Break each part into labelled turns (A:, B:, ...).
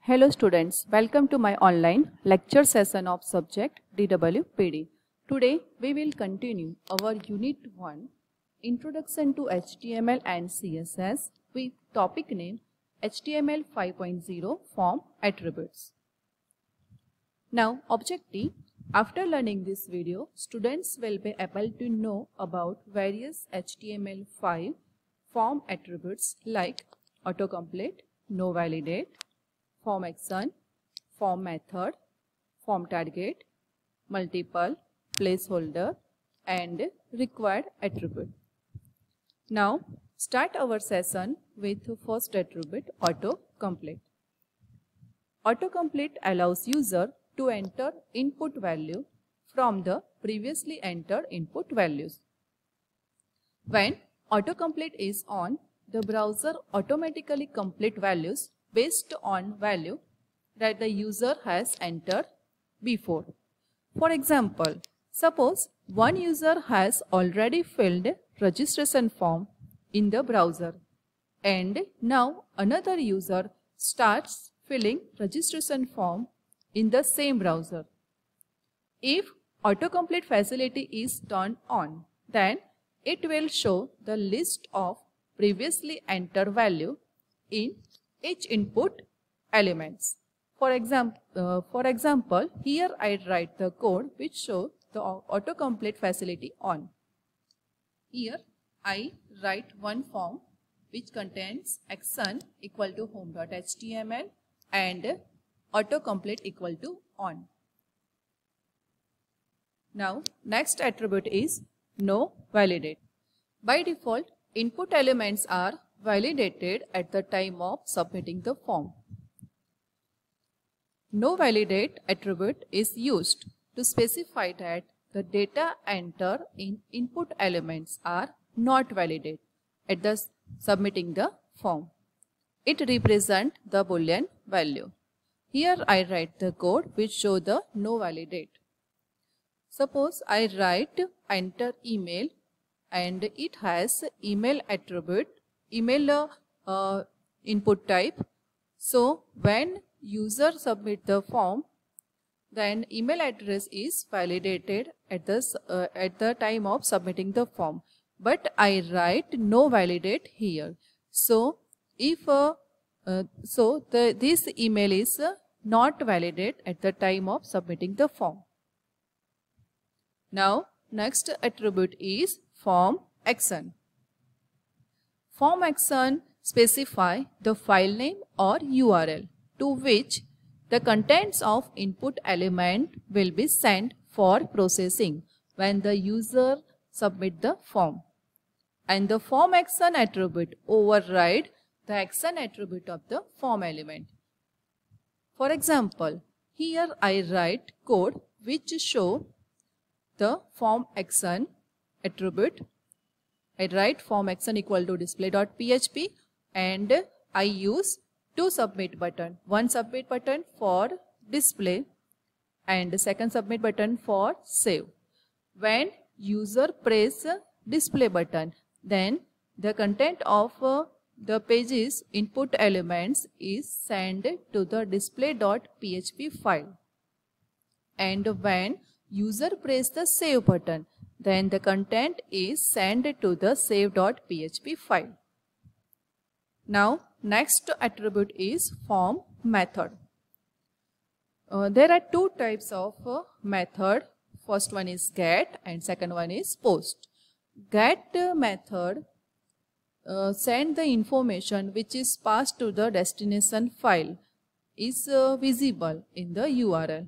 A: Hello students, welcome to my online lecture session of subject DWPD. Today we will continue our Unit 1 Introduction to HTML and CSS with topic name HTML 5.0 Form Attributes. Now objective, after learning this video, students will be able to know about various HTML5 form attributes like autocomplete, no validate, form action, form method, form target, multiple, placeholder and required attribute. Now start our session with first attribute autocomplete. Autocomplete allows user to enter input value from the previously entered input values. When autocomplete is on, the browser automatically complete values based on value that the user has entered before. For example, suppose one user has already filled registration form in the browser and now another user starts filling registration form in the same browser. If autocomplete facility is turned on, then it will show the list of previously entered value in each input elements. For example, here I write the code which shows the autocomplete facility on. Here I write one form which contains action equal to home.html and autocomplete equal to on. Now next attribute is no validate. By default, input elements are validated at the time of submitting the form. No validate attribute is used to specify that the data entered in input elements are not valid at the submitting the form. It represents the Boolean value. Here I write the code which show the no validate. Suppose I write enter email and it has email attribute, email input type. So when user submit the form, then email address is validated at the time of submitting the form. But I write no validate here. So if this email is not validate at the time of submitting the form. Now next attribute is form action. Form action specify the file name or URL to which the contents of input element will be sent for processing when the user submit the form. And the form action attribute override the action attribute of the form element. For example, here I write code which show the form action attribute. I write form action equal to display.php and I use two submit button. One submit button for display and the second submit button for save. When user press display button, then the content of the page's input elements is sent to the display.php file. And when user press the save button, then the content is sent to the save.php file. Now next attribute is form method. There are two types of method. First one is get and second one is post. Get method send the information which is passed to the destination file is visible in the URL.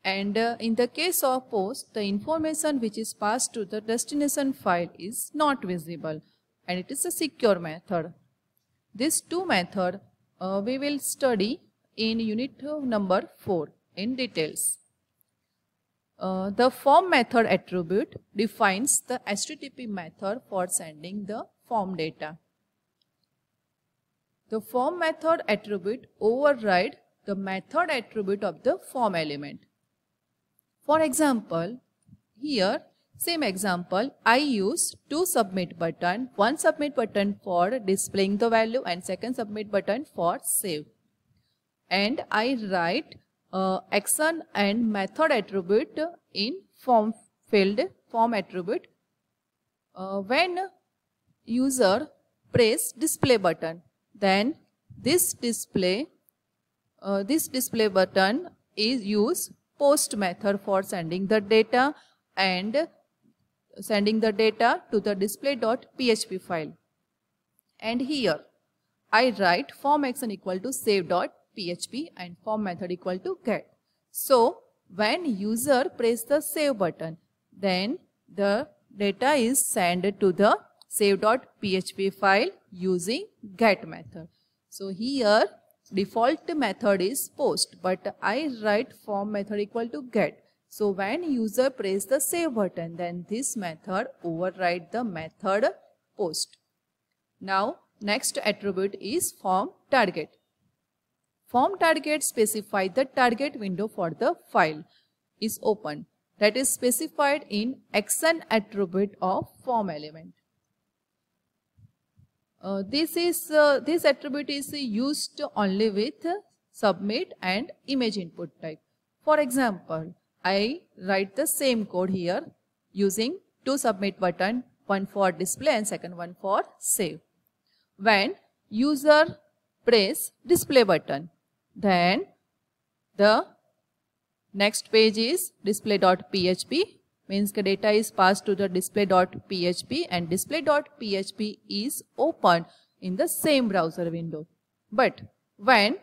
A: And in the case of post, the information which is passed to the destination file is not visible and it is a secure method. These two methods we will study in unit number 4 in details. The form method attribute defines the HTTP method for sending the form data. The form method attribute override the method attribute of the form element. For example, here same example, I use two submit button, one submit button for displaying the value and second submit button for save. and I write action and method attribute in form field, form attribute. When user press display button, then this display button is use post method for sending the data and sending the data to the display.php file. And here I write form action equal to save.php and form method equal to get. So when user press the save button, then the data is sent to the save.php file using get method. So here default method is post, but I write form method equal to get. So when user press the save button, then this method override the method post. Now next attribute is form target. Form target specify the target window for the file is open, that is specified in action attribute of form element. This attribute is used only with submit and image input type. For example, I write the same code here using two submit button, one for display and second one for save. When user press display button, then the next page is display.php, means the data is passed to the display.php and display.php is open in the same browser window. But when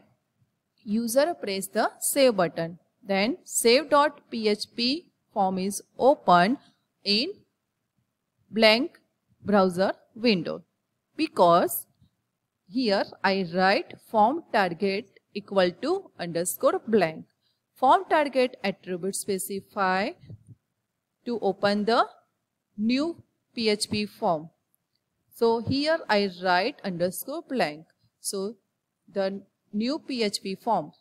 A: user press the save button, then save.php form is open in blank browser window, because here I write form target equal to underscore blank. Form target attribute specify to open the new PHP form. So here I write underscore blank. So the new PHP form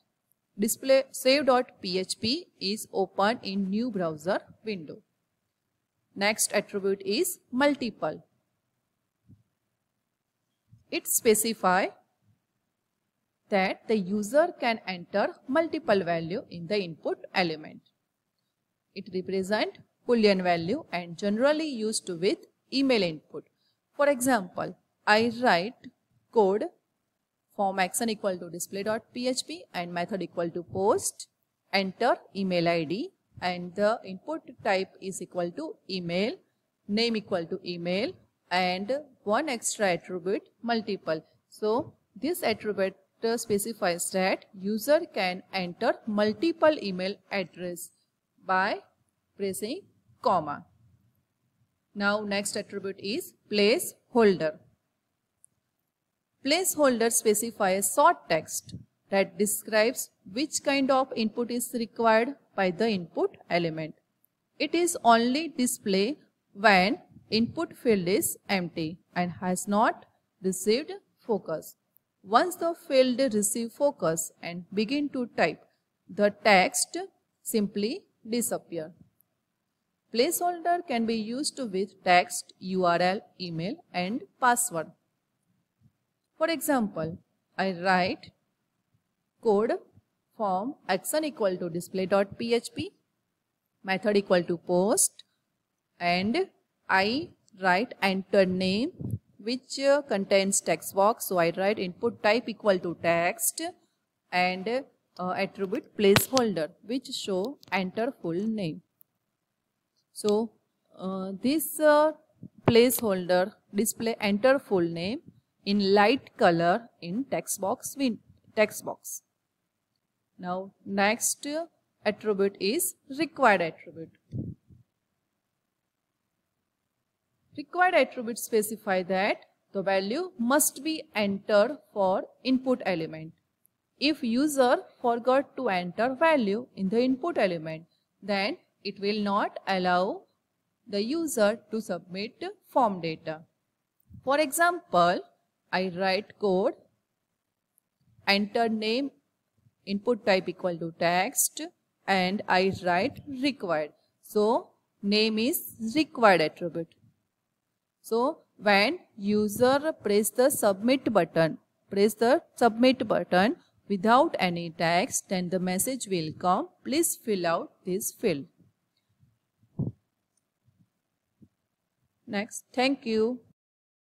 A: display save.php is open in new browser window. Next attribute is multiple. It specifies that the user can enter multiple value in the input element. It represents Boolean value and generally used with email input. For example, I write code form action equal to display.php and method equal to post, enter email ID and the input type is equal to email, name equal to email and one extra attribute multiple. So this attribute specifies that user can enter multiple email address by pressing comma. Now next attribute is placeholder. Placeholder specifies short text that describes which kind of input is required by the input element. It is only displayed when input field is empty and has not received focus. Once the field receives focus and begin to type, the text simply disappears. Placeholder can be used with text, URL, email and password. For example, I write code form action equal to display.php, method equal to post and I write enter name which contains text box. So I write input type equal to text and attribute placeholder which show enter full name. So this placeholder display enter full name in light color in text box. Now next attribute is required attribute. Required attributes specify that the value must be entered for input element. If user forgot to enter value in the input element, then it will not allow the user to submit form data. For example, I write code, enter name, input type equal to text and I write required. So name is required attribute. So when user press the submit button, without any text, then the message will come, please fill out this field. Next, thank you.